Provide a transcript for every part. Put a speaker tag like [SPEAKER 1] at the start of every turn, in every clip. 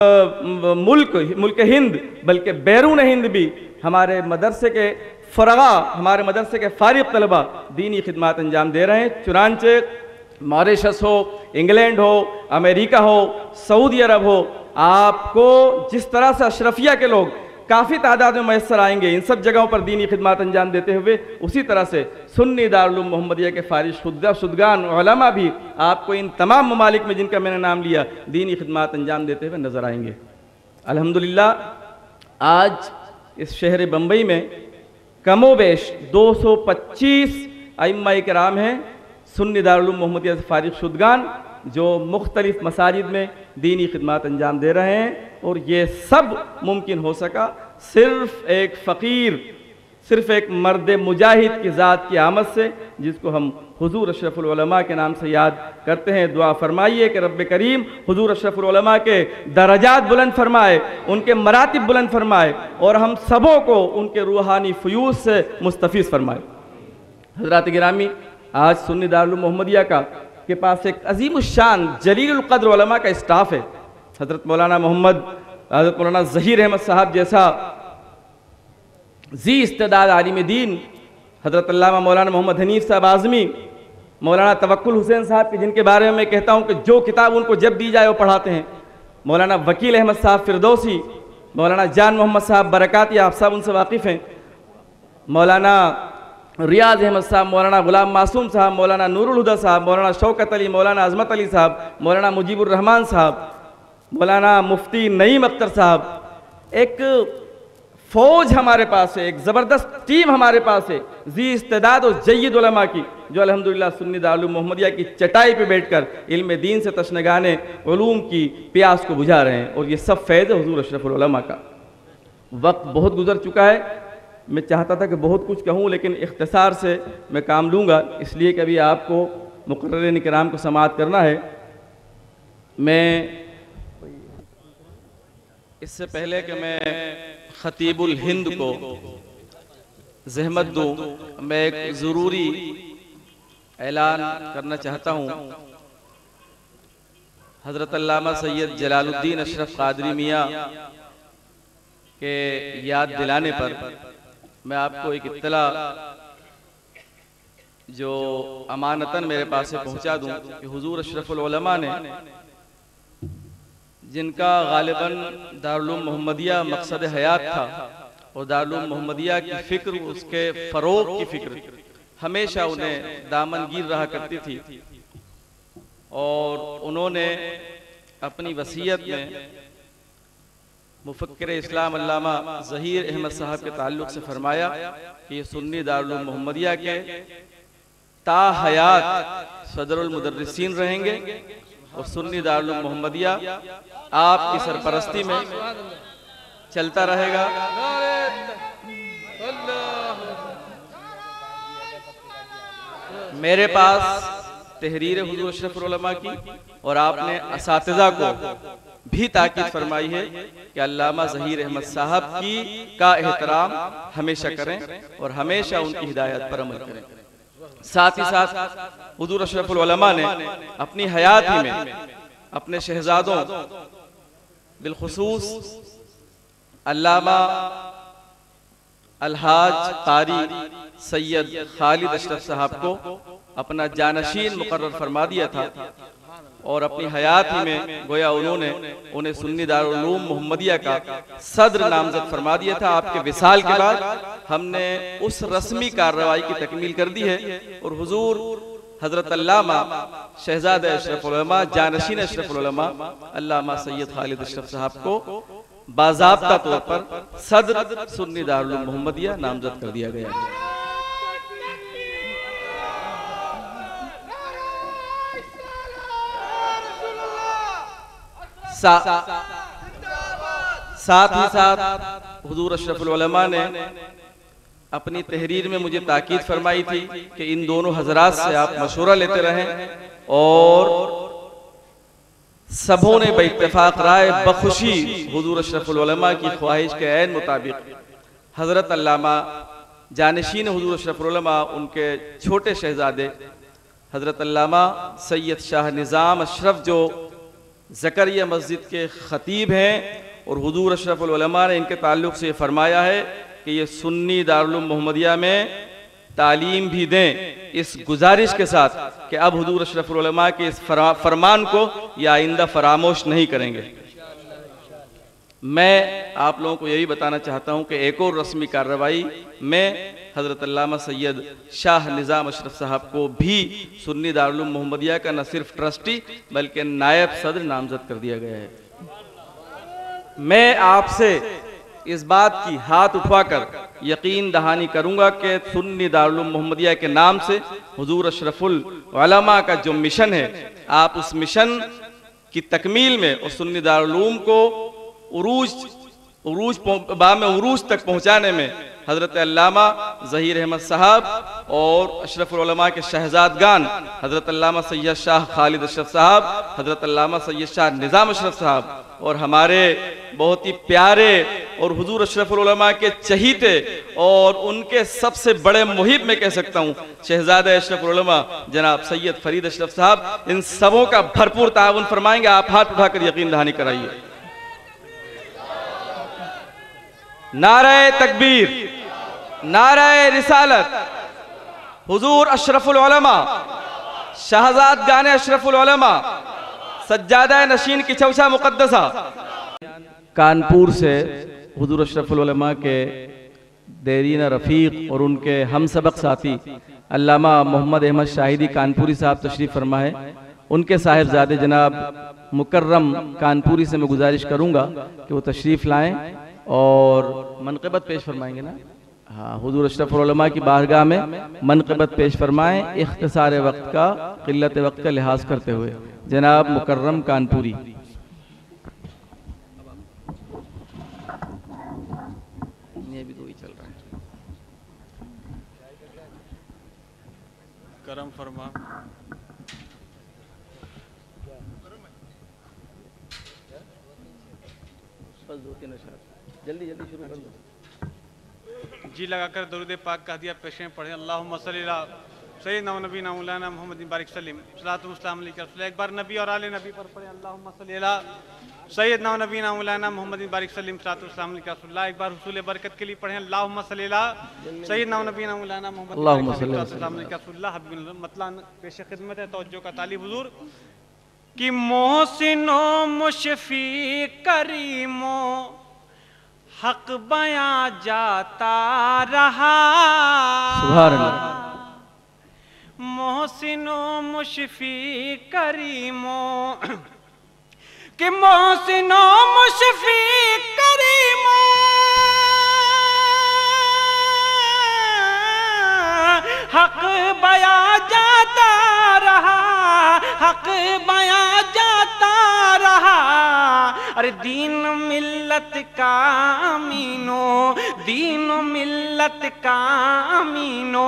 [SPEAKER 1] मुल्क हिंद बल्कि बैरून हिंद भी हमारे मदरसे के फ़रगा, हमारे मदरसे के फ़ारिग़ तलबा दीनी खिदमत अंजाम दे रहे हैं। चुनांचे मॉरिशस हो, इंग्लैंड हो, अमेरिका हो, सऊदी अरब हो, आपको जिस तरह से अशरफिया के लोग काफ़ी तादाद में मैसर आएंगे इन सब जगहों पर दीनी खिदमत अंजाम देते हुए, उसी तरह से सुन्नी दारुल उलूम मोहम्मदिया के फ़ारिग़ शुदगान उलमा भी आपको इन तमाम ममालिक में जिनका मैंने नाम लिया दीनी खिदमत अंजाम देते हुए नज़र आएंगे। अल्हम्दुलिल्लाह आज इस शहर बम्बई में कमोबेश 225 अइम्मा किराम हैं सुन्नी दारुल उलूम मोहम्मदिया से फ़ारिग़ शुदगान, जो मुख्तलिफ़ मसाजिद में दीनी खिदमत अंजाम दे रहे हैं। और ये सब मुमकिन हो सका सिर्फ़ एक फ़कीर, सिर्फ़ एक मर्द मुजाहिद की ज़ात की आमद से, जिसको हम हुज़ूर अशरफुल उलमा के नाम से याद करते हैं। दुआ फरमाइए कि रब्बे करीम हुज़ूर अशरफुल उलमा के दरजात बुलंद फरमाए, उनके मरातिब बुलंद फरमाए और हम सबों को उनके रूहानी फ़यूज़ से मुस्तफ़ीज़ फरमाए। हज़रात गिरामी, आज सुन्नी दारुल उलूम मोहम्मदिया के पास एक अज़ीमुश्शान जलीलुल क़द्र उलमा का स्टाफ़ है। हज़रत मौलाना मोहम्मद, हज़रत मौलाना ज़हीर अहमद साहब जैसा जी इस्तेदाद आलिम दीन, हज़रत अल्लामा मौलाना मोहम्मद हनीफ साहब आज़मी, मौलाना तवक्कुल हुसैन साहब के जिनके बारे में मैं कहता हूँ कि जो किताब उनको जब दी जाए वो पढ़ाते हैं, मौलाना वकील अहमद साहब फ़िरदौसी, मौलाना जान मोहम्मद साहब बरकाती, आप सब उनसे वाकिफ़ हैं, मौलाना रियाज अहमद साहब, मौलाना गुलाम मासूम साहब, मौलाना नूरुल हुदा साहब, मौलाना शौकत अली, मौलाना अज़मत अली साहब, मौलाना मुजीबुर रहमान साहब, मौलाना मुफ्ती नईम अख्तर साहब। एक फ़ौज हमारे पास है, एक ज़बरदस्त टीम हमारे पास है जी इस्तेदाद और जय्यद उलमा की, जो अल्हम्दुलिल्लाह सुन्नी दारुल उलूम मोहम्मदिया की चटाई पे बैठकर इल्म दीन से तशनगाने उलूम की प्यास को बुझा रहे हैं। और ये सब फैज़ है हुज़ूर अशरफुल उलमा का। वक्त बहुत गुजर चुका है, मैं चाहता था कि बहुत कुछ कहूँ, लेकिन इख्तिसार से मैं काम लूँगा, इसलिए कि अभी आपको मुक़र्ररीन किराम को समाअत करना है। मैं इससे पहले कि मैं ख़तीबुल हिंद को ज़हमत दूँ, मैं एक ज़रूरी ऐलान करना चाहता हूँ। हज़रत अल्लामा सैयद जलालुद्दीन अशरफ क़ादरी मियाँ के याद दिलाने पर मैं आपको एक इत्तला जो अमानतन मेरे पास से पहुँचा दूँ कि हुज़ूर अशरफुल उलमा ने, जिनका गालिबन दारुल उलूम मोहम्मदिया मकसद हयात था और दारुल उलूम मोहम्मदिया की फ़िक्र, उसके फ़रोग़ की फ़िक्र हमेशा उन्हें दामनगीर रहा करती थी। और उन्होंने अपनी वसीयत में मुफ़क्किर इस्लाम अल्लामा ज़हीर अहमद साहब के ताल्लुक़ से फरमाया कि ये सुन्नी दारुल उलूम मोहम्मदिया के ता हयात सदरुल मुदर्रिसीन रहेंगे और सुन्नी दारुल उलूम मोहम्मदिया आपकी सरपरस्ती में चलता रहेगा। मेरे पास तहरीर हुज़ूर अशरफुल उलमा की और आपने असातिज़ा को भी ताकीद फरमाई है कि अल्लामा ज़हीर अहमद साहब की का एहतराम हमेशा करें और हमेशा उनकी हिदायत पर अमल करें। साथ ही साथ हुज़ूर अशरफुल उलमा ने अपनी हयात ही में अपने शहजादों बिलखुसूस अल्लामा अलहाज कारी सैयद खालिद अशरफ साहब को अपना जानशीन मुकर्रर फरमा दिया था और अपनी हयात ही में गोया उन्होंने उन्हें सुन्नी दारुल उलूम मोहम्मदिया का सदर नामजद फरमा दिया था। आपके विसाल के बाद हमने उस रस्मी कार्रवाई की तकमील कर दी है और हुजूर हजरत अल्लामा शहजाद अशरफ उलमा जानशीन अशरफ उलमा अल्लामा सैयद खालिद अशरफ साहब को बाज़ाब्ता तौर पर सदर सुन्नी दारुल उलूम मोहम्मदिया नामजद कर दिया गया है। साथ ही साथ हुजूर अशरफुल उलमा ने अपनी तहरीर में मुझे ताकीद फरमाई थी कि इन दोनों हजरात से आप मशवरा लेते रहें और सबों ने बेइत्तेफाक राय बखुशी हुजूर अशरफुल उलमा की ख्वाहिश के ऐन मुताबिक हजरत अल्लामा जानशीन हुजूर अशरफुल उलमा उनके छोटे शहजादे हजरत अल्लामा सैयद शाह निज़ाम अशरफ जो ज़करिया मस्जिद के ख़तीब हैं और हुजूर अशरफुल उलमा ने इनके ताल्लुक़ से फरमाया है कि ये सुन्नी दारुल उलूम मोहम्मदिया में तालीम भी दें, इस गुजारिश के साथ कि अब हुजूर अशरफुल उलमा के इस फरमान को या आइंदा फरामोश नहीं करेंगे। मैं आप लोगों को यही बताना चाहता हूँ कि एक और रस्मी कार्रवाई में हज़रत अल्लामा सैयद शाह निज़ाम अशरफ साहब को भी सुन्नी दारुल उलूम मोहम्मदिया का न सिर्फ ट्रस्टी बल्कि नायब सदर नामजद कर दिया गया है। मैं आपसे इस बात की हाथ उठवाकर यकीन दहानी करूंगा कि सुन्नी दारुल उलूम मोहम्मदिया के नाम से हुजूर अशरफुल उलमा का जो मिशन है, आप उस मिशन की तकमील में और सुन्नी दारुल उलूम को उरूज तक पहुँचाने में हज़रत अल्लामा ज़हीर अहमद साहब और अशरफुल उलमा के शहजादगान हज़रत अल्लामा सैयद शाह खालिद अशरफ साहब, हज़रत अल्लामा सैयद शाह निज़ाम अशरफ साहब और हमारे बहुत ही प्यारे और हुजूर अशरफुल उलमा के चहीते और उनके सबसे बड़े मुहिब में कह सकता हूँ शहजादा अशरफुल उलमा जनाब सैयद फरीद अशरफ साहब, इन सबों का भरपूर ताउन फरमाएंगे। आप हाथ उठाकर यकीन दहानी कराइए। नारे तकबीर, नारे रिसालत, हुजूर अशरफुल उलमा, शहजाद गाने अशरफुल उलमा, सज्जादा नशीन की चौसा मुकद्दसा। कानपुर से हुजूर अशरफुल उलमा के देरीन रफ़ीक और उनके हम सबक साथी अल्लामा मोहम्मद अहमद शाहिदी कानपुरी साहब तशरीफ़ फरमा है। उनके साहिबजादे जनाब मुकर्रम कानपुरी से मैं गुजारिश करूँगा कि वो तशरीफ़ लाएँ और मनक़बत पेश फरमाएंगे ना। हाँ, हुजूर अशरफुल उलमा की बारगाह में मनक़बत पेश फरमाएँ इख्तिसार वक्त का, क़िल्लत वक्त का लिहाज करते हुए। जनाब मुकर्रम कानपुरी। ये भी तो ही चल रहा है।
[SPEAKER 2] करम फरमा।
[SPEAKER 1] बस 2-3 अशआर जल्दी जल्दी शुरू कर दो।
[SPEAKER 2] जी लगाकर दरूद पाक का हदिया पेशें पढ़े। अल्लाहुम्मा सल्ली अला सय्यिदना व नबीना मौलाना मोहम्मद बारिक सलीम सलातु वस्सलाम अलैका। एक बार नबी और आले नबी पर पढ़े। अल्लाहुम्मा सल्ली अला सय्यिदना व नबीना मौलाना मोहम्मद बारिक सलीम सलातु वस्सलाम अलैका। एक बार हुसूल बरकत के लिए पढ़े। अल्लाहुम्मा सल्ली अला सय्यिदना व नबीना मौलाना मोहम्मद बारिक सलीम अलैका। मतलब पेश खिदमत है तवज्जो का तालिब हुजूर कि मोहसिनो मुशफी करीमो हक बयां जाता रहा।
[SPEAKER 1] सुभान अल्लाह।
[SPEAKER 2] मोहसिनो मुशफी करीमो कि मोहसिनो मुशफी करीमो हक बयां जाता रहा, हक बयां जाता रहा। अरे दीन मिल्लत का अमीनो, दीन मिल्लत का अमीनो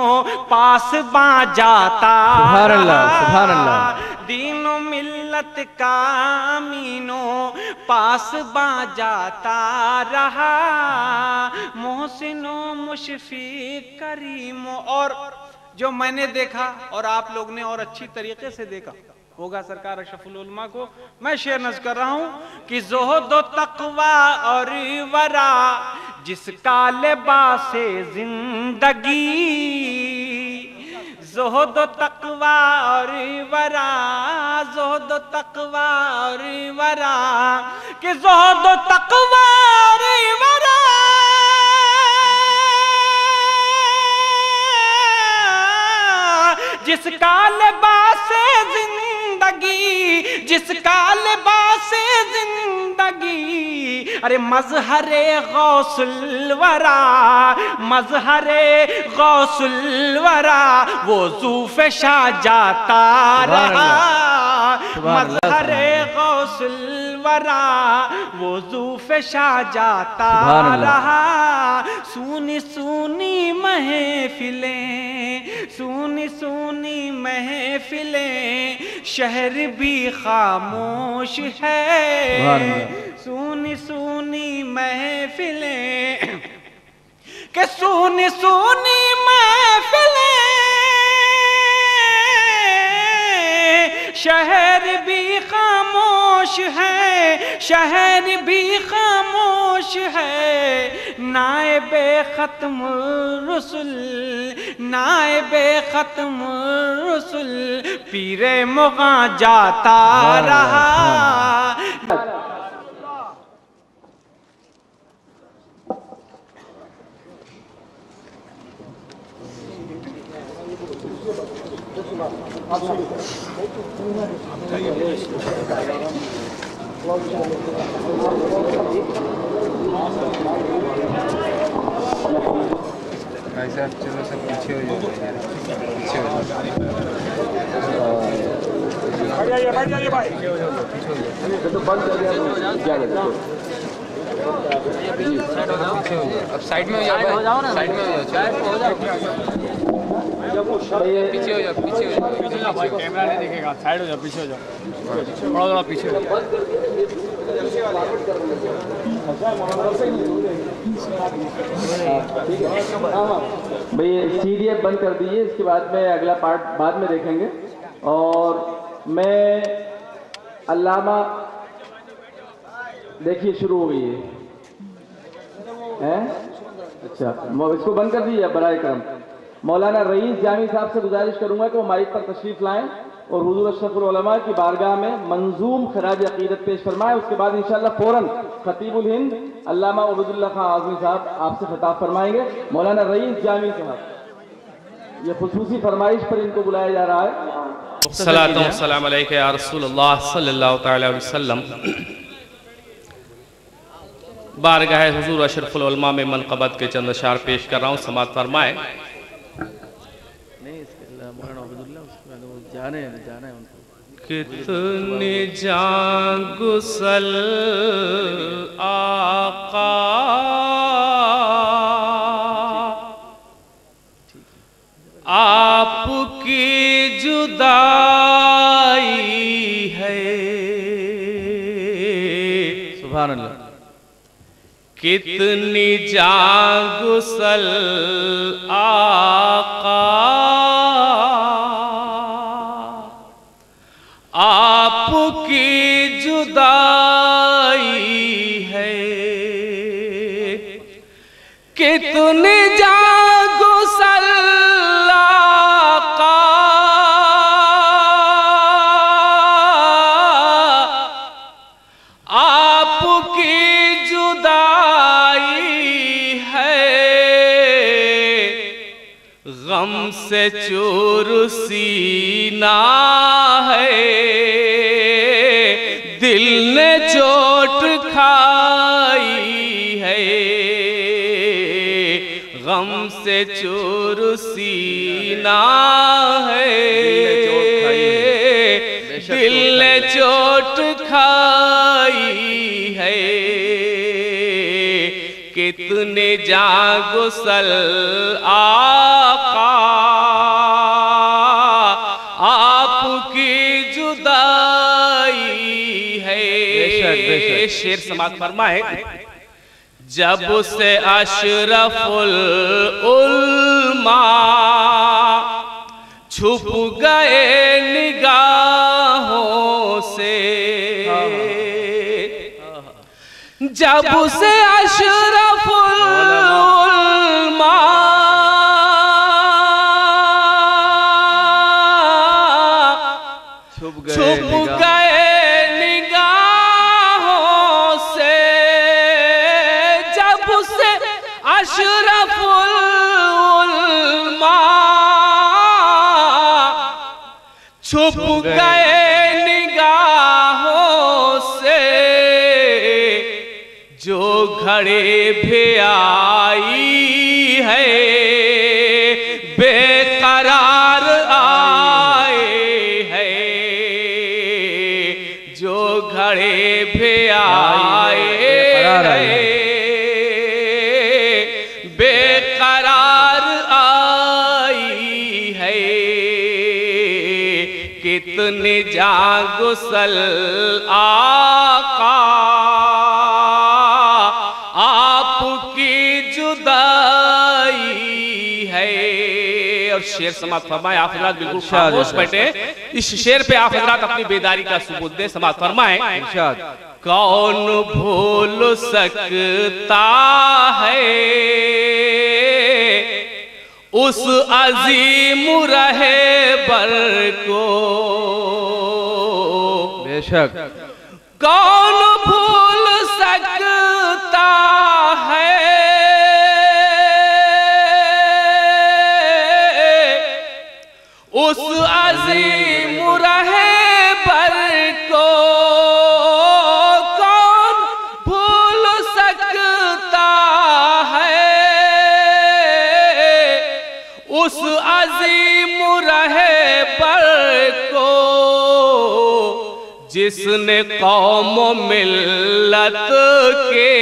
[SPEAKER 2] पास बा जाता।
[SPEAKER 1] सुभान अल्लाह, सुभान अल्लाह।
[SPEAKER 2] दीन मिल्लत का अमीनो पास बा जाता रहा। मोहसिनो मुशफी करीमो। और जो मैंने देखा और आप लोग ने और अच्छी तरीके से देखा होगा सरकार अशरफुल उलमा को, मैं शेर नज़ कर रहा हूँ कि ज़ुहद व तक़वा और वरा जिसका लिबासे जिंदगी। ज़ुहद व तक़वा और वरा, ज़ुहद व तक़वा और वरा कि ज़ुहद व तक़वा और वरा जिसका लिबास जिंदगी, जिसका लिबास जिंदगी। अरे मज़हरे गौसुल वरा, मज़हरे गौसुल वरा वो ज़ूफ़े शाह जाता रहा। मज़हरे गौसुल वरा वो ज़ूफ़े शाह जाता रहा। सुनी सुनी महफिलें, सुनी सुनी महफिलें शहर भी खामोश है। सुनी सुनी महफिलें के सुनी सुनी महफिलें शहर भी खामोश
[SPEAKER 3] खामोश है, शहर भी खामोश है। नाइबे खत्म रसुल, नाइबे खत्म रसुल, पीरे मुगा जाता रहा।
[SPEAKER 4] भाई साहब चलो सब पीछे हो जाओ, पीछे हो जाओ, अब साइड में हो जाओ, साइड में हो जाओ, पीछे हो जाओ, पीछे हो जाओ,
[SPEAKER 2] कैमरा नहीं दिखेगा, साइड हो जाओ, पीछे हो जाओ, थोड़ा पीछे हो जाओ।
[SPEAKER 1] भाई CDF बंद कर दीजिए, इसके बाद में अगला पार्ट बाद में देखेंगे। और मैं अल्लामा, देखिए शुरू हो गई है? अच्छा, इसको बंद कर दीजिए बराए करम। मौलाना रईस जामी साहब से गुजारिश करूंगा कि वो माइक पर तशरीफ लाएं और हुजूर अशरफुल उलमा की बारगाह में मंजूम खराज अकीदत पेश फरमाएं। उसके बाद इंशाअल्लाह फौरन खतीबुल हिंद अल्लामा उबैदुल्लाह खान आज़मी साहब आपसे खिताब फरमाएंगे। मौलाना रईस जामी साहब, ये खुसूसी फरमाइश पर इनको बुलाया जा रहा है।
[SPEAKER 5] सलातो सलाम अलैका या रसूलुल्लाह सल्लल्लाहु तआला अलैहि वसल्लम। बारगाह हुजूर अशरफुल उलमा में मनक़बत के चंद अशार पेश कर रहा हूँ, समाअत फरमाएं। कितने जान गुसल आका आपकी जुदाई है।
[SPEAKER 1] सुभान अल्लाह।
[SPEAKER 5] कितनी जान गुसल आका आपकी जुदाई है। कितनी जान गुसल आका आपकी जुदाई है। गम से चूर सीना है, दिल ने चोट खाई है। गम से चूर सीना है, दिल ने चोट खाई है। कितने जान गुसल आका आपकी जुदाई है। शेर समाअत फरमाए। जब से अशरफुल उलमा छुप गए निगाहों से, जब से अशरफुल उलमा छुप गए निगाहों से, जब से अशरफुल उलमा छुप गए निगाहों से, जो घड़े भी आई है बेकरार आए है। जो घड़े भी आए है बेकरार आई है। कितने जान गुसल आका आपकी जुदाई है। और शेर समाप्त फरमाए। आप हजरात बिल्कुल खामोश बैठे, इस शेर पे आप हजरात अपनी बेदारी का सबूत दें। समाप्त फरमाए। कौन भूल सकता है उस अजीम रहबर को,
[SPEAKER 1] बेशक
[SPEAKER 5] कौन भूल सकता है उस अजीम रहबर को, कौन भूल सकता है उस अजीम रहबर को, जिसने कौम मिल्लत के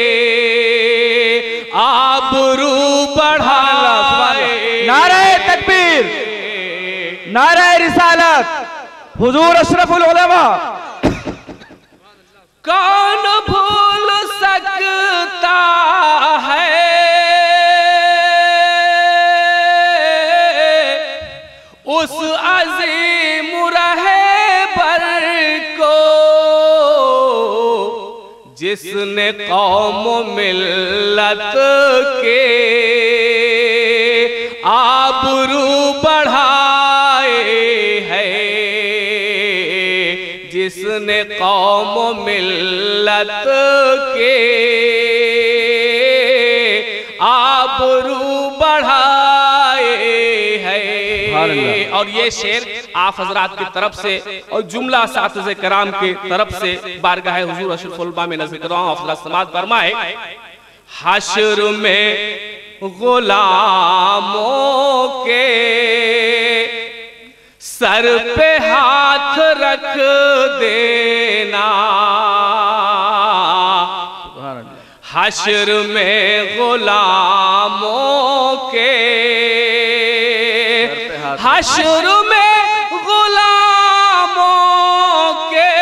[SPEAKER 5] आबरू बढ़ाए।
[SPEAKER 1] नारे तकबीर, नारे रिसालत, हुजूर अशरफुल उलमा।
[SPEAKER 5] कौन भूल सकता है उस अजीम रहबर को, जिसने कौम मिल्लत के आबरू बढ़ाए है, जिसने कौम मिल्लत के आबरू बढ़ाए है। और ये शेर आप हजरात की तरफ से और जुमला सातिज़े कराम की तरफ से बारगाह हुजूर अशरफुल उलमा में नज़र कर रहा हूं। आप हजरात समाअत फरमाए। हश्र में गुलामों के सर पे हाथ रख देना, हश्र में गुलामों के, हश्र में गुलामों के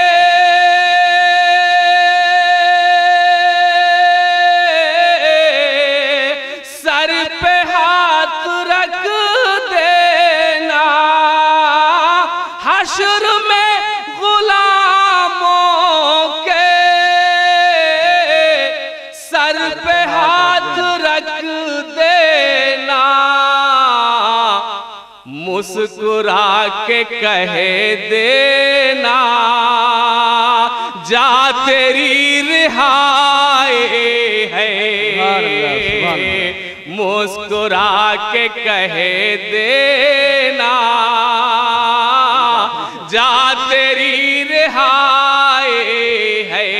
[SPEAKER 5] सर पे हाथ रख देना, हश्र में गुलामों के सर पे हाथ रख देना, मुस्कुरा के कह देना जा तेरी रिहाई है, मुस्कुरा के कह देना जा तेरी रिहाई है,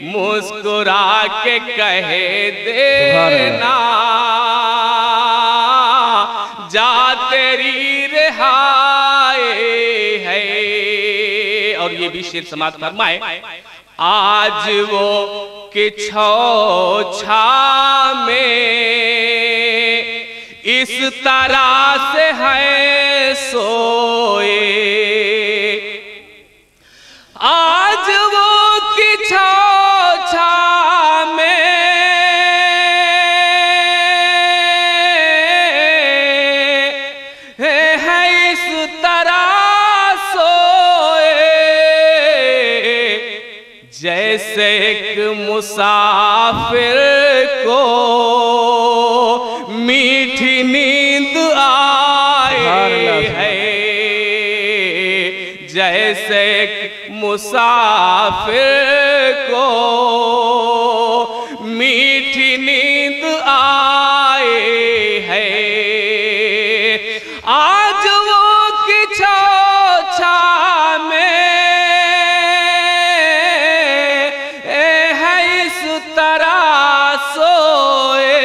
[SPEAKER 5] मुस्कुरा के कह देना जा तेरी रिहाई है। और ये भी शेर समाअत फरमाए। आज वो किछो छा में इस तरह से है सोए, आज वो किछो छा में है इस तरह सोए, जैसे एक मुसाफिर को मीठी नींद आए है, जैसे एक मुसाफिर को मीठी नींद आए है, आज वो किछो छा में है इस तरह सोए,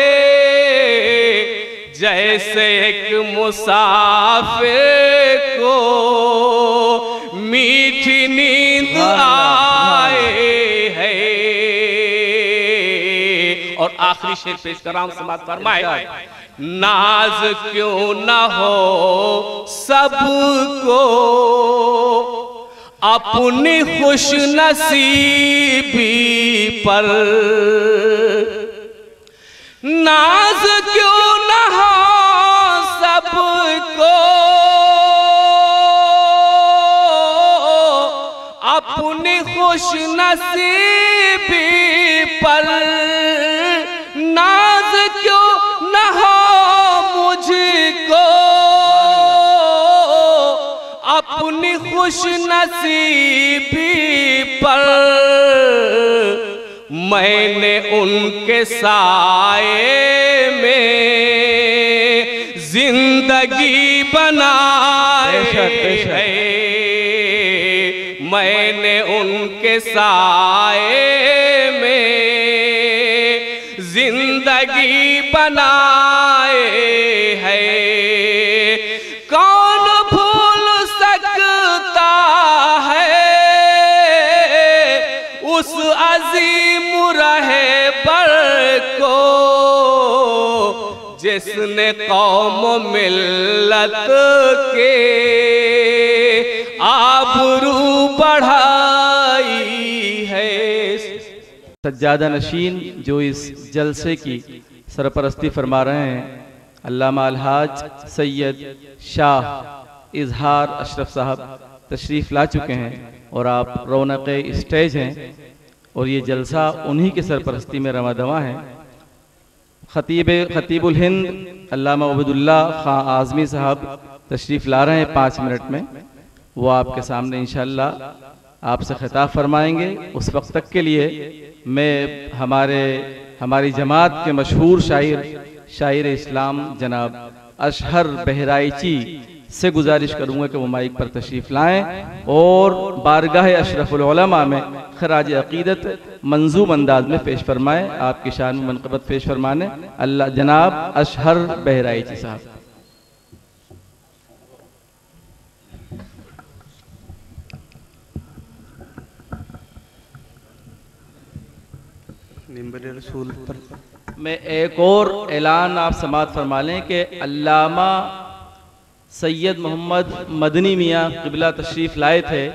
[SPEAKER 5] जैसे एक मुसाफिर को मीठी नींद आए है। और आखिरी शेर पेश कर रहा हूं, समाअत फरमाए। नाज क्यों न हो सबको अपनी खुश नसीबी पर, नाज क्यों न हो सब खुश नसीबी पर नाज क्यों न हो मुझको, अपनी खुश नसीबी पर मैंने उनके साए में जिंदगी बनाई है, मैंने उनके साए में जिंदगी बनाए है। कौन भूल सकता है उस अजीम रहबर को, जिसने कौम मिल्लत के आबरू बढ़ाई है।
[SPEAKER 1] सज्जादा नशीन जो इस जलसे की सरपरस्ती फरमा रहे हैं अल्लामा अलहाज सैयद शाह इजहार अशरफ साहब तशरीफ़ ला चुके हैं और आप रौनक स्टेज हैं और ये जलसा उन्हीं के सरपरस्ती में रवादवा है। खतीबुल हिंद अल्लामा उबैदुल्लाह खां आज़मी साहब तशरीफ़ ला रहे हैं 5 मिनट में, वो आपके सामने इंशाअल्लाह आपसे खिताब फरमाएंगे। उस वक्त तक के लिए मैं हमारी जमात के मशहूर शायर इस्लाम जनाब अशहर बहराइची से गुजारिश करूंगा कि वो माइक पर तशरीफ़ लाएं और बारगाह अशरफुल उलमा में खराज अकीदत मंजूम अंदाज में पेश फरमाएं। आपकी शान में मनक़बत पेश फरमाने अल्लाह जनाब अशहर बहराइची साहब।
[SPEAKER 6] रसूल पर
[SPEAKER 1] मैं एक और ऐलान आप समात फरमा लें कि अल्लामा सैयद मोहम्मद मदनी मियाँ क़िबला तशरीफ़ लाए थे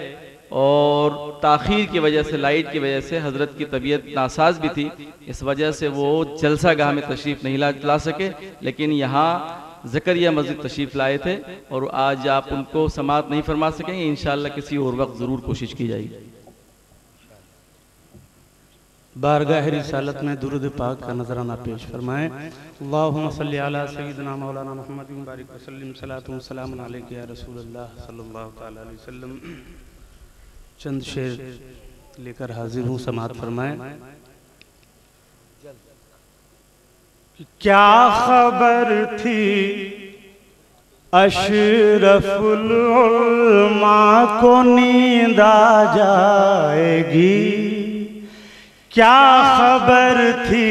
[SPEAKER 1] और ताख़ीर की वजह से, लाइट की वजह से हज़रत की तबीयत नासाज भी थी, इस वजह से वो जलसा गाह में तशरीफ़ नहीं ला सके, लेकिन यहाँ ज़करिया मस्जिद तशरीफ़ लाए थे और आज आप उनको समात नहीं फरमा सकेंगे। इंशाअल्लाह किसी और वक्त ज़रूर कोशिश की जाएगी।
[SPEAKER 6] बारगाह रिसालत में दुरूद पाक का नजराना पेश फरमाएं। अल्लाहुम्मा सल्ली अला सय्यिदिना मौलाना मुहम्मद बारिक वसल्लिम सलातु व सलाम अलैका या रसूलल्लाह सल्लल्लाहु तआला अलैहि वसल्लम। चंद शेर लेकर हाजिर हूँ, समात फरमाएं। क्या खबर थी अशरफुल उलमा को नींद आ जाएगी, क्या खबर थी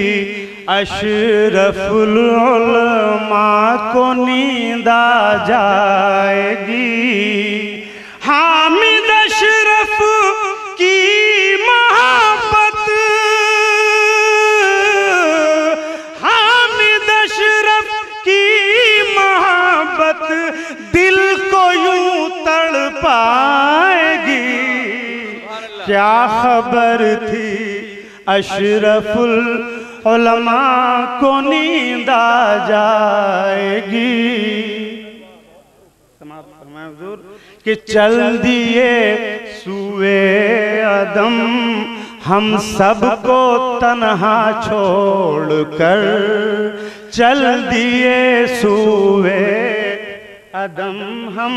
[SPEAKER 6] अशरफुल उलमा को नींद आ जाएगी। हामिद अशरफ की मोहब्बत, हामिद अशरफ की मोहब्बत दिल को यूं तड़पाएगी। क्या खबर थी अशरफुल उलमा को नींद आ जाएगी। कि चल दिए सुए अदम हम सबको तन्हा छोड़कर, चल दिए सुए अदम हम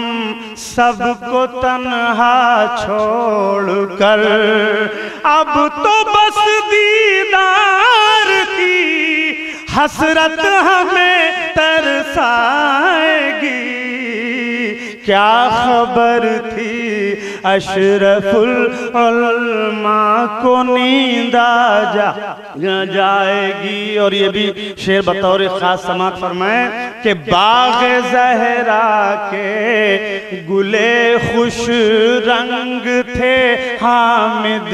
[SPEAKER 6] सबको तन्हा छोड़कर। अब तो बस दीदार की हसरत हमें तरसाएगी। क्या खबर थी अशरफुल उलमा को नींद आ जाएगी। और ये भी शेर बतौर खास समात फरमाएं कि बाग ज़हरा के गुले खुश रंग थे हामिद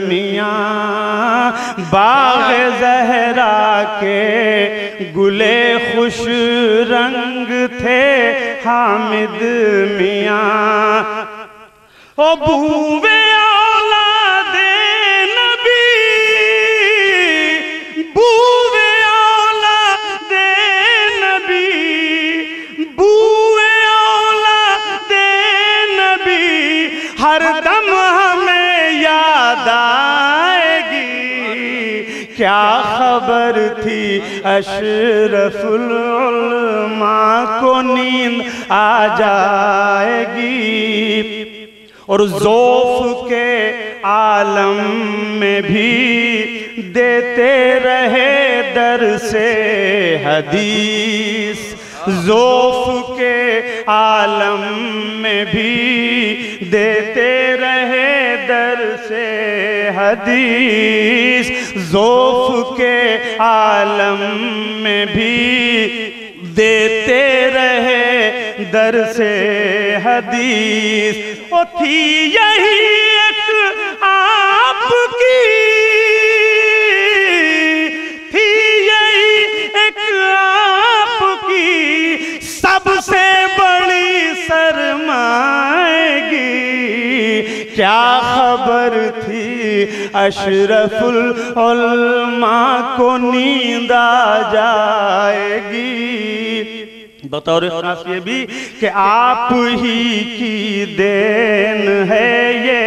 [SPEAKER 6] मियाँ, बाग ज़हरा के गुले खुश रंग थे हामिद मियाँ। ओ बूवे औलादे नबी, बूवे औलादे नबी, बूवे औलादे नबी हर दम हमें याद क्या खबर थी अशरफुल उलमा को नींद आ जाएगी। और ज़ौफ़ के आलम में भी देते रहे दरसे हदीस। ज़ौफ़ के आलम में भी देते रहे दरसे हदीस। ज़ौफ़ के आलम में भी देते रहे दरसे हदीस। ओ थी यही एक आपकी, थी यही एक आपकी सबसे बड़ी सरमाएगी। क्या खबर थी अशरफुल उलमा को नींद आ जाएगी। बतौर खास ये भी कि आप ही की देन है ये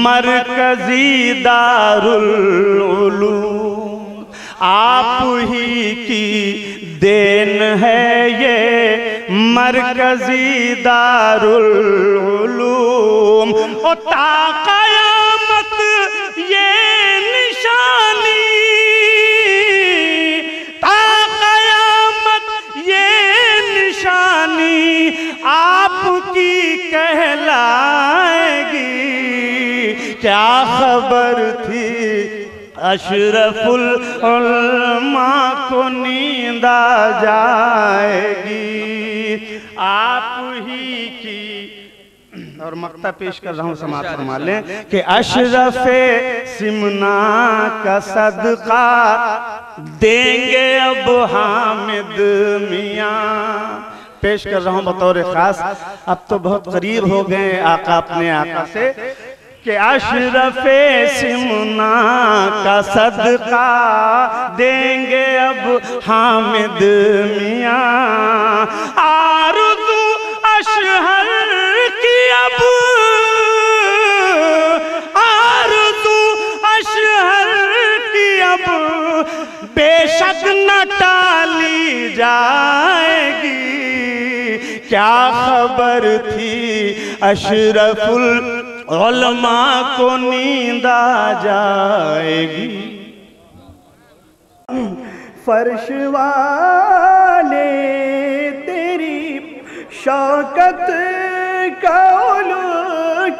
[SPEAKER 6] मरकजी दारुल उलूम। आप ही की देन है ये मरकजी दारुल उलूम। ओ ता क़यामत ये निशानी, ता क़यामत ये निशानी आपकी कहलाएगी। क्या खबर थी अशरफुल उलमा को नींद आ जाएगी। आप ही की और मक्ता पेश कर रहा हूँ, समाप्त फरमा लें कि अशरफे सिमना का सदका देंगे अब हामिद मियाँ। पेश कर रहा हूँ बतौर खास, अब तो बहुत करीब हो गए आका अपने आका से, कि अशरफे सिमना का सदका देंगे अब हामिद मियाँ। आरज़ू अशहर की अब, आरज़ू अशहर की अब बेशक न टाली जाएगी। क्या खबर थी अशरफुल उलमा को नींद आ जाएगी। फर्श वाले तेरी शौकत का उलू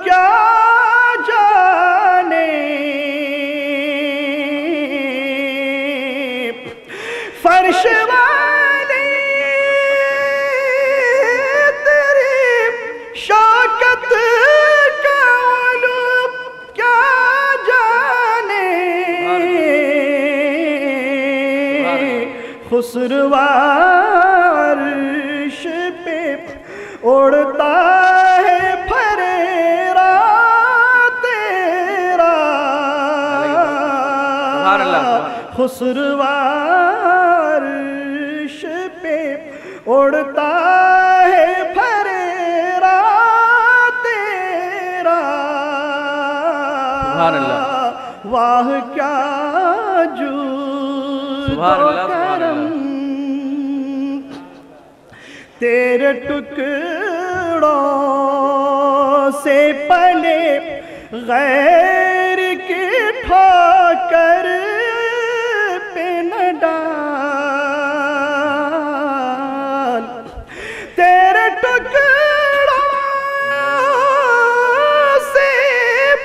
[SPEAKER 6] क्या जाने। फर्श वाले तेरी शौकत का उलू क्या जाने। खुसरवा अर्श पे उड़ता है फरेरा तेरा। खुसरवा अर्श पे उड़ता है फरेरा तेरा। वाह क्या जूद करम तेरे टुकड़ों से पले गैर की ठोकर पे न डाल। तेरे टुकड़ों से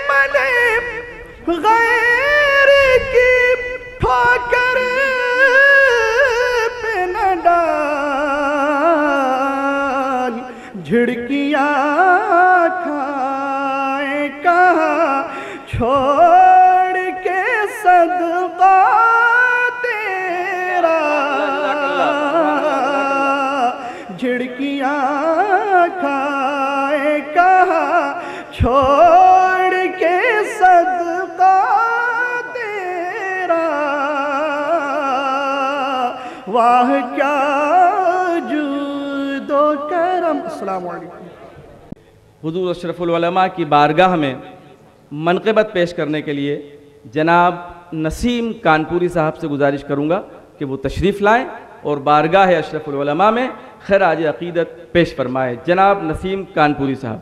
[SPEAKER 6] पले गैर की ठोकर पे न डाल। झिड़कियाँ खाए कहाँ छोड़ के सदका तेरा। झिड़कियाँ खाए कहाँ छोड़ के सदका तेरा। वाह क्या जूदो करम। अस्सलामु अलैकुम।
[SPEAKER 1] हुजूर अशरफुल उलमा की बारगाह में मनक़िबत पेश करने के लिए जनाब नसीम कानपुरी साहब से गुजारिश करूँगा कि वो तशरीफ़ लाएँ और बारगाह अशरफुल उलमा में खराज अक़ीदत पेश फरमाए। जनाब नसीम कानपुरी साहब।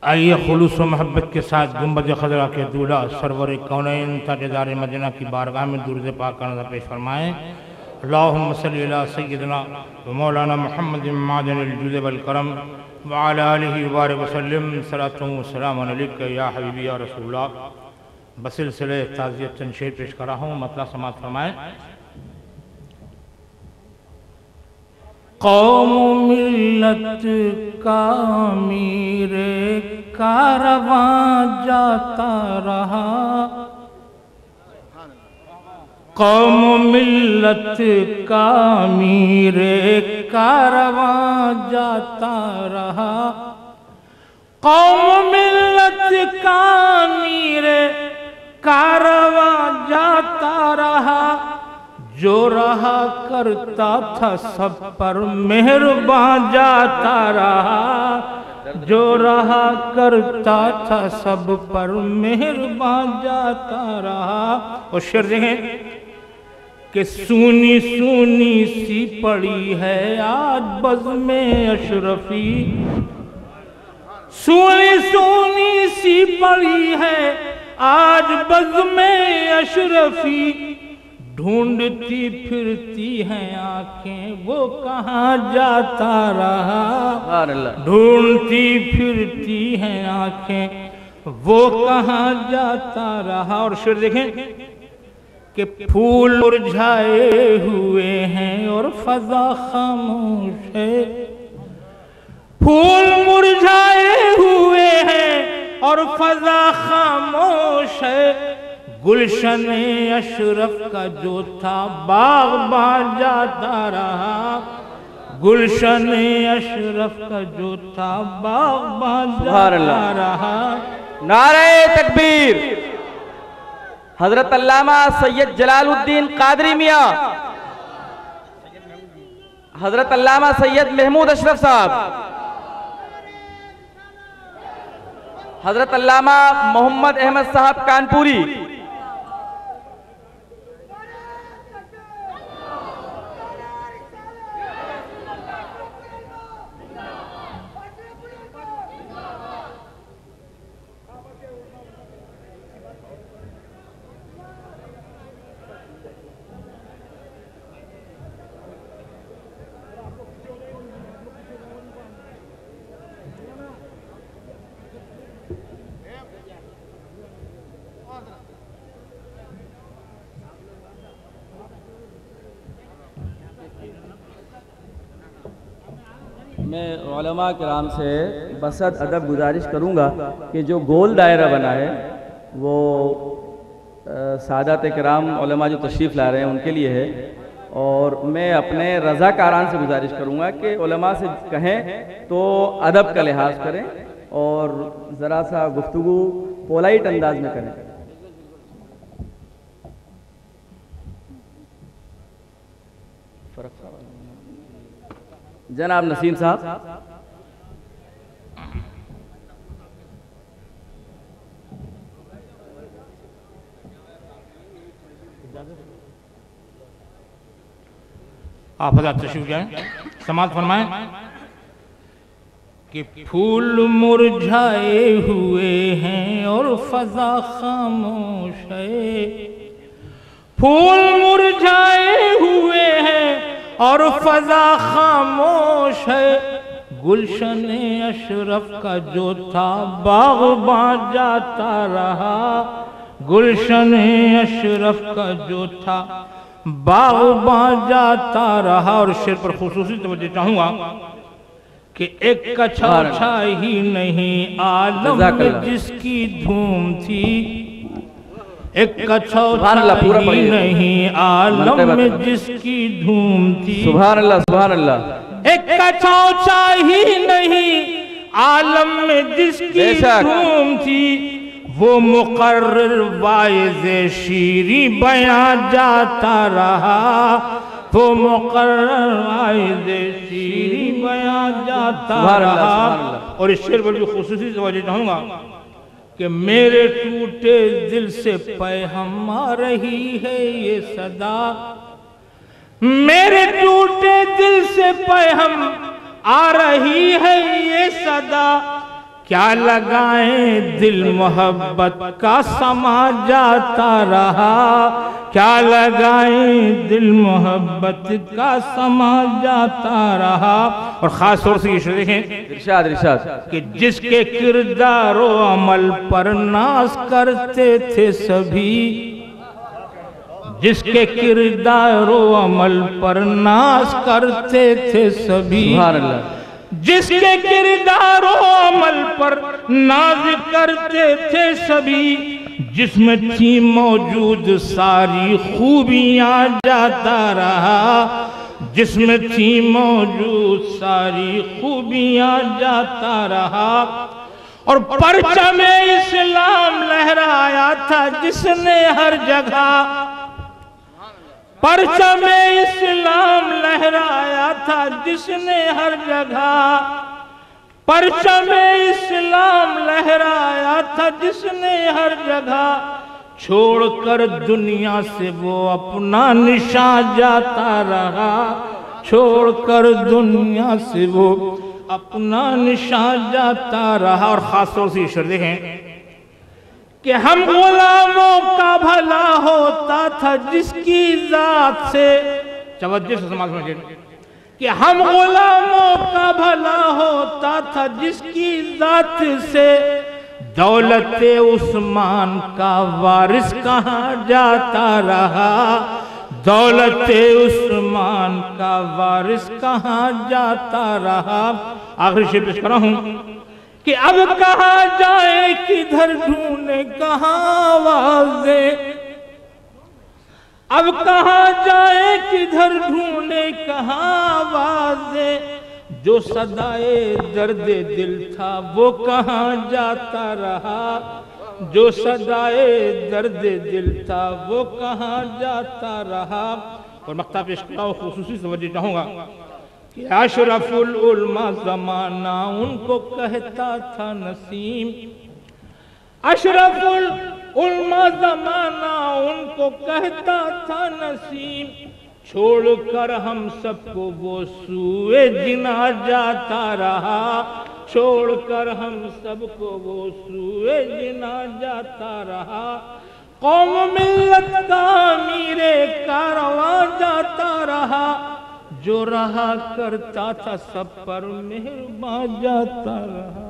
[SPEAKER 7] आइए खुलूस व मोहब्बत के साथ गुंबद खजरा के दूल्हा सरवर कौनैन ताजदार मदीना की बारगाह में दुरूद पाक का नज़र पेश फरमाएँ। अल्लाहुम्मा सल्ली अला सय्यिदिना व मौलाना मुहम्मद मादनिल जुद वल करम व अला आलिहि व बारिक वसल्लम सलातु व सलाम अलैका या हबीबी या रसूलल्लाह। बसिलसिले ताज़ियत चंद शेर पेश कर रहा हूँ, मतलब समाअत फरमाएँ। कौम मिल्लत का मीरे कारवां जाता रहा, कौम मिल्लत का मीरे कारवां जाता रहा, कौम मिल्लत का मीरे कारवां जाता रहा, जो रहा करता था सब पर मेहरबान जाता रहा, जो रहा करता था सब पर मेहरबान जाता रहा। और शेर देखें कि सूनी सूनी सी पड़ी है आज बज़्म अशरफी, सूनी सूनी सी पड़ी है आज बज़्म अशरफी, ढूंढती फिरती हैं आंखें वो कहाँ जाता रहा, ढूंढती फिरती हैं आंखें वो कहाँ जाता रहा। और शेर देखें कि फूल मुरझाए हुए हैं और फजा खामोश है, फूल मुरझाए हुए हैं और फजा खामोश है, गुलशन अशरफ का जो था बाग़बान जाता रहा, गुलशन अशरफ का जो था बाग़बान जाता रहा।
[SPEAKER 1] नारे तकबीर। हजरत अल्लामा सैयद जलालुद्दीन कादरी मियाँ, हजरत अल्लामा सैयद महमूद अशरफ साहब, हजरत अल्लामा मोहम्मद अहमद साहब कानपुरी, मैं उलमा किराम से बसद अदब गुजारिश करूँगा कि जो गोल दायरा बना है वो सादात किराम उलमा जो तशरीफ़ ला रहे हैं उनके लिए है, और मैं अपने रज़ाकारान से गुजारिश करूँगा कि उलमा से कहें तो अदब का लिहाज करें और ज़रा सा गुफ्तगू पोलाइट अंदाज में करें। जनाब नसीम साहब।
[SPEAKER 7] आप हज़रात तशरीफ जाएं, समाअत फरमाएं कि फूल मुरझाए हुए हैं और फजा खामोश है, फूल मुरझाए हुए हैं और फजा खामोश है, गुलशन अशरफ का जो था बाग़बान जाता रहा, गुलशन अशरफ का जो था बाग़बान जाता रहा। और शेर पर खुसूसी तवज्जो चाहूँगा कि एक कछौछा ही नहीं आलम में जिसकी धूम थी, एक कछौछा ही नहीं आलम में जिसकी धूम थी,
[SPEAKER 1] सुभान अल्लाह सुभान अल्लाह।
[SPEAKER 7] एक कछौछा ही नहीं आलम में जिसकी धूम थी, वो मुकर्रर वाइज़ शीरी बयां जाता रहा, वो मुकर्रर आइज़े शीरी बयां जाता रहा। और इस शेर पर भी खुसूसी तवज्जो चाहूँगा कि मेरे टूटे दिल से पैगाम आ रही है ये सदा, मेरे टूटे दिल से पैगाम आ रही है ये सदा, क्या लगाएं दिल मोहब्बत का समा जाता रहा, क्या लगाएं दिल मोहब्बत का समा जाता रहा। और खास तौर से ये देखें
[SPEAKER 1] इरशाद इरशाद
[SPEAKER 7] कि जिसके किरदारो अमल पर नाज करते थे सभी, जिसके किरदारो अमल पर नाज करते थे सभी,
[SPEAKER 1] सुभान अल्लाह,
[SPEAKER 7] जिसके किरदारो अमल पर नाज करते थे सभी, जिसमें थी मौजूद सारी खूबियां जाता रहा, जिसमें थी मौजूद सारी खूबियां जाता रहा। और परचम इस्लाम लहराया था जिसने हर जगह, परचम इस्लाम लहराया था जिसने हर जगह, परचम इस्लाम लहराया था जिसने हर जगह, छोड़कर दुनिया से वो अपना निशान जाता रहा, छोड़कर दुनिया से वो अपना निशान जाता रहा। और खास तौर से शेर देखें कि हम गुलामों का भला होता था जिसकी जात से, तवज्जो से समाज में, कि हम गुलामों का भला होता था जिसकी जात से, दौलत उस्मान का वारिस कहाँ जाता रहा, दौलत उस्मान का वारिस कहाँ जाता रहा। आखिरी शेर पेश कर रहा हूँ कि अब कहाँ जाए किधर ढूंढे कहाँ आवाज़ें, अब कहाँ जाए किधर ढूंढे कहाँ आवाज़ें, जो सदाए दर्द दिल था वो कहाँ जाता रहा, जो सदाए दर्द दिल था वो कहाँ जाता रहा। और मक्ता पेश करता हूँ, खुसूसी तवज्जो चाहूँगा कि अशरफुल उलमा ज़माना उनको कहता था नसीम, अशरफुल उलमा ज़माना उनको कहता था नसीम, छोड़कर हम सबको वो सूए जिना जाता रहा, छोड़कर हम सबको वो सूए जिना जाता रहा। कौम मिल्लत का अमीरे कारवां जाता रहा, जो रहा करता था सब पर मेहरबान जाता रहा।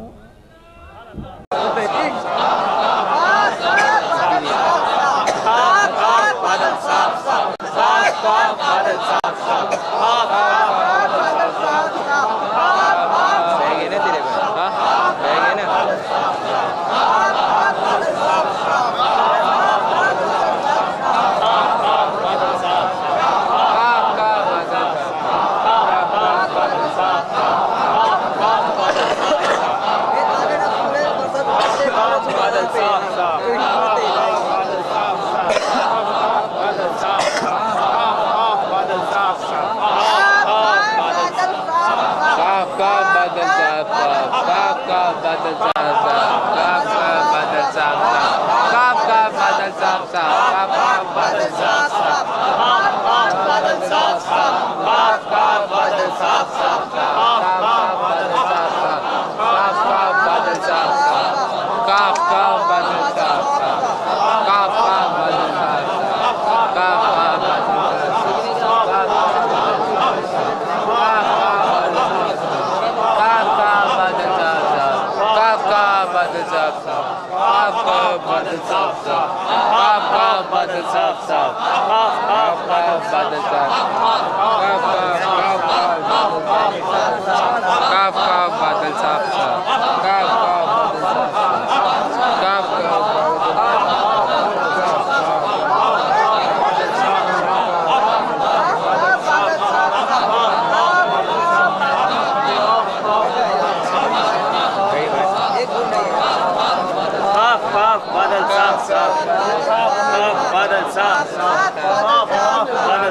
[SPEAKER 8] बादल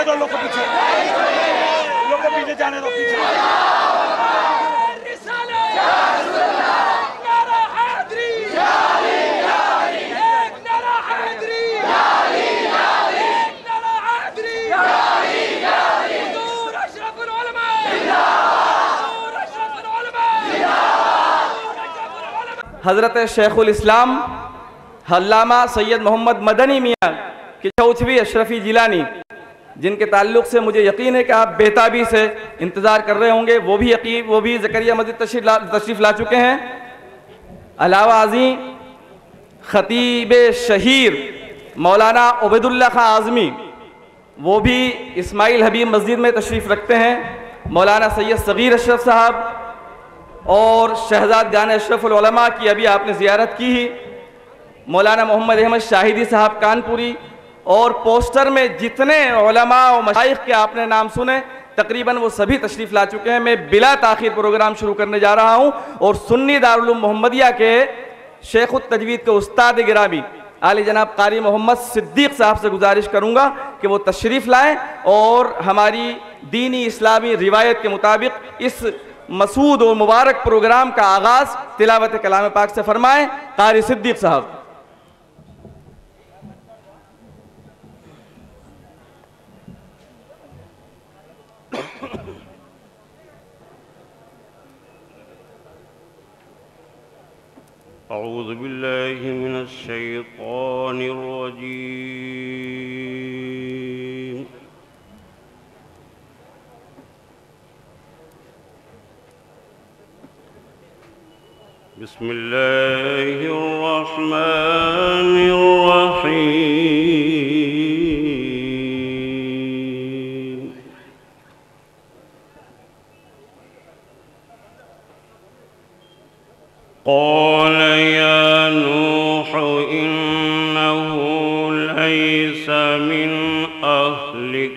[SPEAKER 9] जाने दो, लोग को पीछे, लोग को पीछे जाने दो, पीछे।
[SPEAKER 1] हज़रत शेखुल इस्लाम अल्लामा सैयद मोहम्मद मदनी मियाँ की चौथवी अशरफी जिलानी, जिनके ताल्लुक़ से मुझे यकीन है कि आप बेताबी से इंतज़ार कर रहे होंगे, वो भी ज़करिया मस्जिद तशरीफ़ ला चुके हैं। अलावा अज़ीं ख़तीब शहीर मौलाना उबैदुल्लाह खां आज़मी, वो भी इस्माइल हबीब मस्जिद में तशरीफ़ रखते हैं। मौलाना सैयद सग़ीर अशरफ साहब और शहजाद जान अशरफुल उलमा की अभी आपने ज़ियारत की ही। मौलाना मोहम्मद अहमद शाहिदी साहब कानपुरी, और पोस्टर में जितने उलमा और मशाइख के आपने नाम सुने तकरीबन वो सभी तशरीफ़ ला चुके हैं। मैं बिला ताख़ीर प्रोग्राम शुरू करने जा रहा हूँ और सुन्नी दारुल उलूम मोहम्मदिया के शेख तजवीद के उस्ताद गिरामी आली जनाब कारी मोहम्मद सिद्दीक़ साहब से गुजारिश करूँगा कि वो तशरीफ़ लाएँ और हमारी दीनी इस्लामी रिवायत के मुताबिक इस मसूद और मुबारक प्रोग्राम का आगाज़ तिलावत कलाम पाक से फरमाएँ। कारी सिद्दीक़ साहब।
[SPEAKER 10] अऊज़ु बिल्लाहि मिनश शैतानिर रजीम। बिस्मिल्लाहिर रहमानिर रहीम। क़ाल या नूह इन्नहु लैसा मिन अहलिक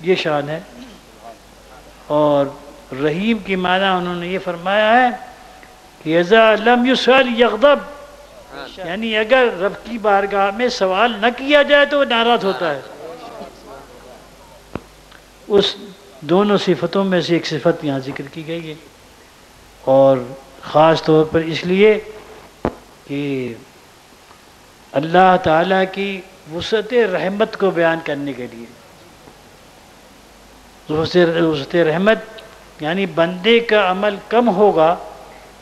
[SPEAKER 11] ये शान है। और रहीम की माना उन्होंने ये फरमाया है कि यज़ा लम युसल यग़दब, यानी अगर रब की बारगाह में सवाल न किया जाए तो वो नाराज होता है। उस दोनों सिफतों में से एक सिफत यहाँ जिक्र की गई है, और ख़ास तौर पर इसलिए कि अल्लाह ताला की वुसअत रहमत को बयान करने के लिए। वुसअत रहमत यानी बंदे का अमल कम होगा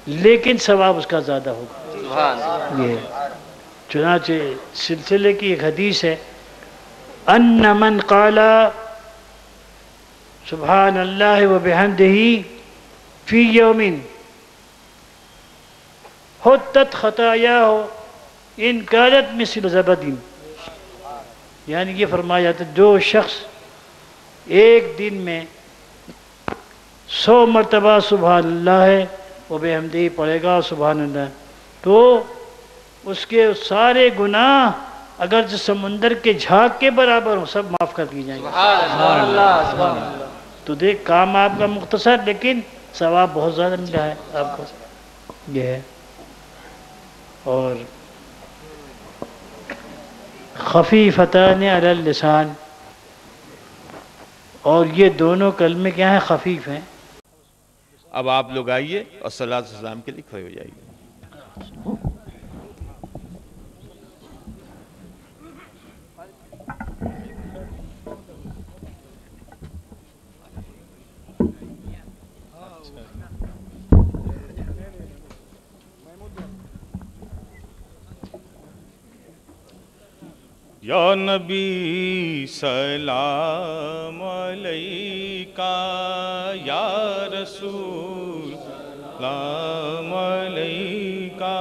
[SPEAKER 11] लेकिन सवाब उसका ज़्यादा होगा। ये चुनाचे सिलसिले की एक हदीस है, अन्न मन क़ाला सुभान अल्लाह व बिहम्दिही फी यौमिन हुत्तत खतायाहु इन कानत मिस्ल ज़बदिन, यानी ये फरमाया जाता है जो शख्स एक दिन में 100 मरतबा सुभान अल्लाह व बिहम्दिही पढ़ेगा सुभान अल्लाह, तो उसके सारे गुनाह अगर जो समुंदर के झाग के बराबर हो सब माफ़ कर दिए जाएंगे। तो देख काम आपका मुख्तसर लेकिन सवाब बहुत ज़्यादा मिला है आपको, ये है। और खफीफतान अलल लिसान, और ये दोनों कलमे क्या हैं, खफीफ हैं।
[SPEAKER 12] अब आप लोग आइए और सलात सलाम के लिए खड़े हो जाइए। या नबी सलाम अलैका, या रसूल सलाम अलैका,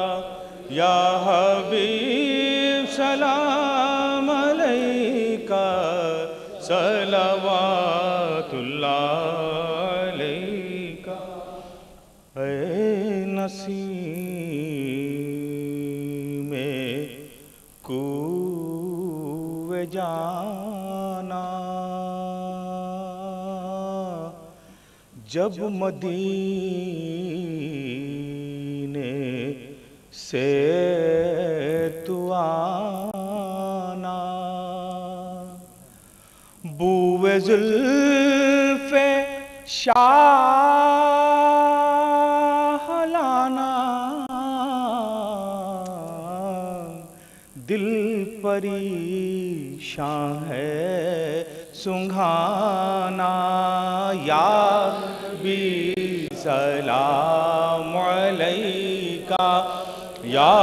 [SPEAKER 12] या हबीब सलाम अलैका, सलवातुल्लाह अलैका। ऐ नसीम कुव्वे जाना, जब मदीने से तू आना, बूए जुल्फ़े शाह लाना, दिल परेशान है सुंघाना, या भी सलाम अलैका, या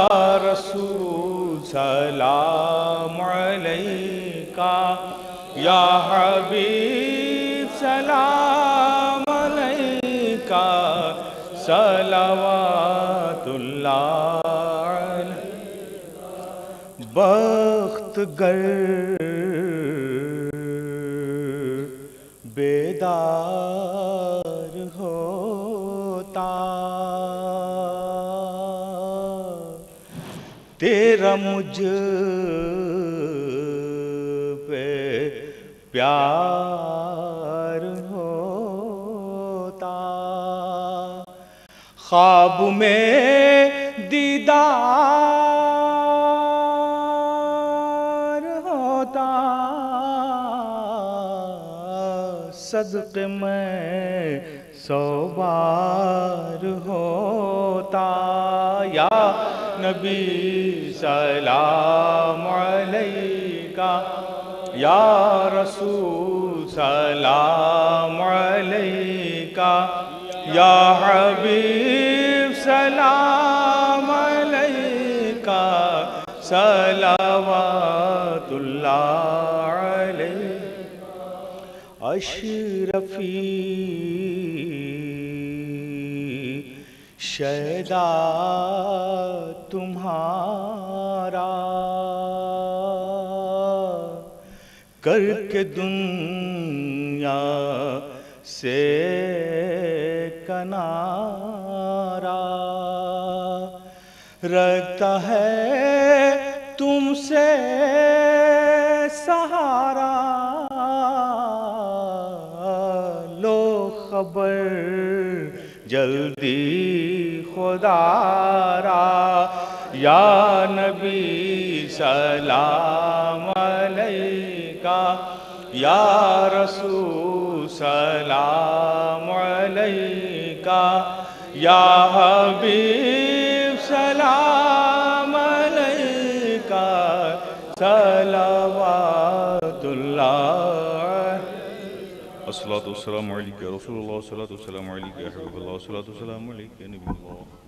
[SPEAKER 12] रसूल सलाम अलैका, या हबीब सलाम अलैका, सलवातुल्लाह अलैका। बख्तगर बेदार होता, तेरा मुझ पे प्यार होता, ख्वाब में दीदार होता, सदक़े में 100 बार होता, या नबी सलाम अलैका, या रसूल सलाम अलैका, या हबीब सलाम अलैका, सलवातुल्लाह अलैका। अशरफी शैदा तुम्हारा, करके दुनिया से कनारा, रखता है तुमसे सहारा,
[SPEAKER 13] दारा या नबी सलाम अलैका या रसूल सलाम अलैका या हबीब सलाम अलैका सलावतुल्लाह अस्सलातु वस्सलामु अलैका या रसूलुल्लाह अस्सलातु वस्सलामु अलैका या हबीबल्लाह अस्सलातु वस्सलामु अलैका या नबील्लाह।